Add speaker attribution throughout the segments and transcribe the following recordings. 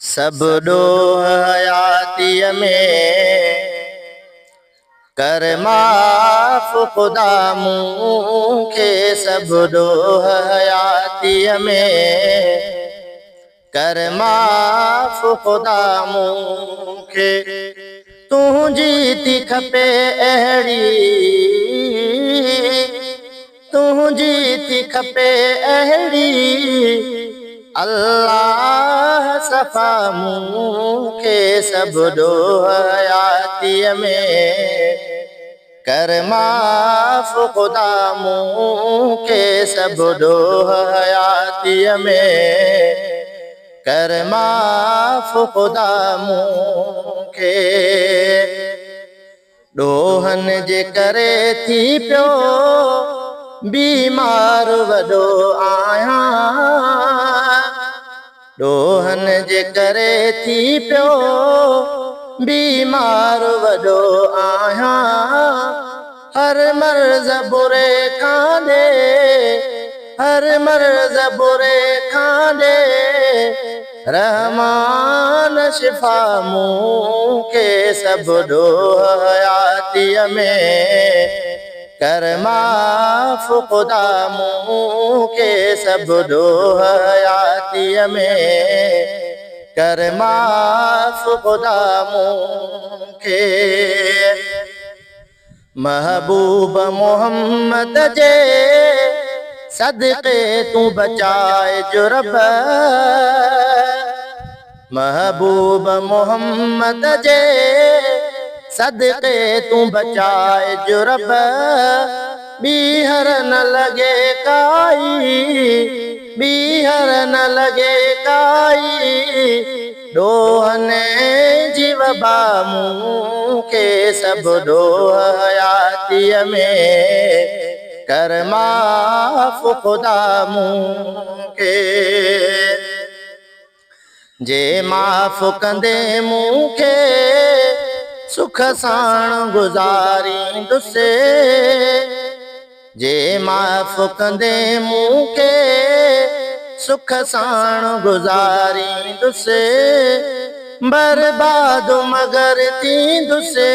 Speaker 1: सब ॾोह हयातीअ में कर माफ़ ख़ुदा मूंखे सब ॾोह हयातीअ में कर माफ़ ख़ुदा मूंखे तुंहिंजी थी खपे अहिड़ी तुंहिंजी थी खपे अहिड़ी अल्लाह सफ़ा मूंखे सब ॾोह हयातीअ में कर माफ़ ख़ुदा मूंखे सब ॾोह हयातीअ में कर माफ़ ख़ुदा मूंखे ॾोहनि जे करे थी पियो बीमार वॾो आहियां ॾोहनि जे करे थी पियो बीमार वॾो आहियां हर मर्ज़ बुरे खां हर मर्ज़ बुरे खां रहमान शिफ़ा मूंखे सब ॾोह हयातीअ में कर माफ़ ख़ुदा मूंखे सब ॾोह हयातीअ में कर माफ़ ख़ुदा मूंखे महबूब मोहम्मद जे सदक़े तूं बचाए जो रब महबूब मोहम्मद जे सदक़े तूं बचाए जो रब ॿीहर न लॻे ॿीहर न लॻे काई ॾोहनि जी वबा मूंखे सब ॾोह हयातीअ में कर माफ़ ख़ुदा मूंखे जे माफ़ कंदे मूंखे सुख साण गुज़ारींदुसि जे माफ़ कंदे मूंखे सुख साण गुज़ारींदुसि बर्बाद मगर थींदुसि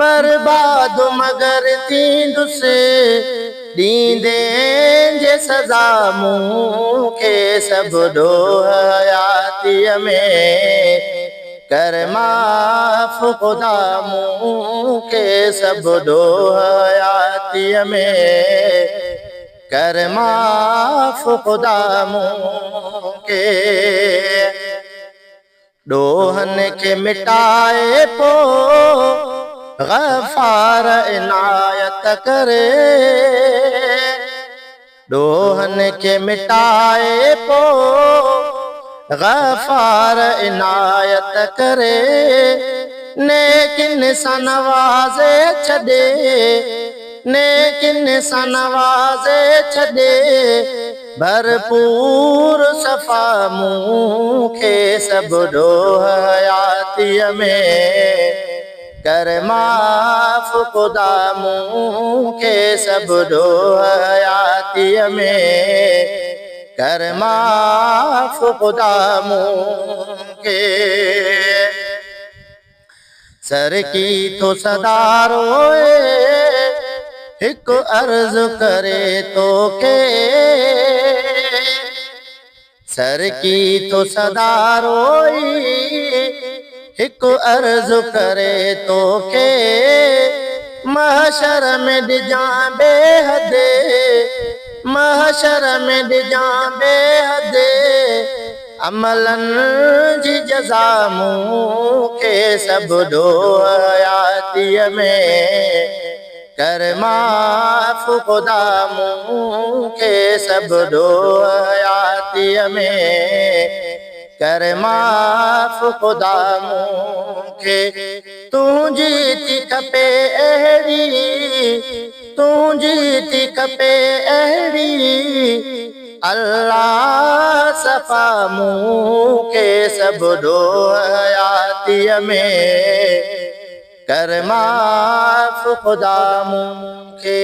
Speaker 1: बर्बाद मगर थींदुसि ॾींदे जे सज़ा मूंखे सब ॾोह हयातीअ में कर माफ़ ख़ुदा मूंखे सब ॾोह हयातीअ में कर माफ़ ख़ुदा मूंखे ॾोहनि खे मिटाए पोइ गफ़ार इनायत करे ॾोहनि खे मिटाए पोइ गफ़ार इनायत करे नेकिन सां नवाज़े छॾे नेकिन सां नवाज़े छॾे भरपूर सफ़ा मूंखे सब ॾोह हयातीअ में कर माफ़ ख़ुदा मूंखे सब ॾोह हयातीअ में कर माफ़ ख़ुदा मूंखे सरकी थो सदा रोए हिकु अर्ज़ु करे तोखे सरकी थो सदा रोई हिकु अर्ज़ु करे तोखे महशर में ॾिजां बेहद महशर में ॾिजां बेहद अमलनि जी जज़ा मूंखे सब ॾोह हयातीअ में कर माफ़ ख़ुदा मूंखे सब ॾोह हयातीअ में कर माफ़ ख़ुदा मूंखे तुंहिंजी थी खपे अहिड़ी तुंहिंजी थी खपे अहिड़ी अल्लाह सफ़ा मूंखे सब ॾोह हयातीअ में कर माफ़ ख़ुदा मूंखे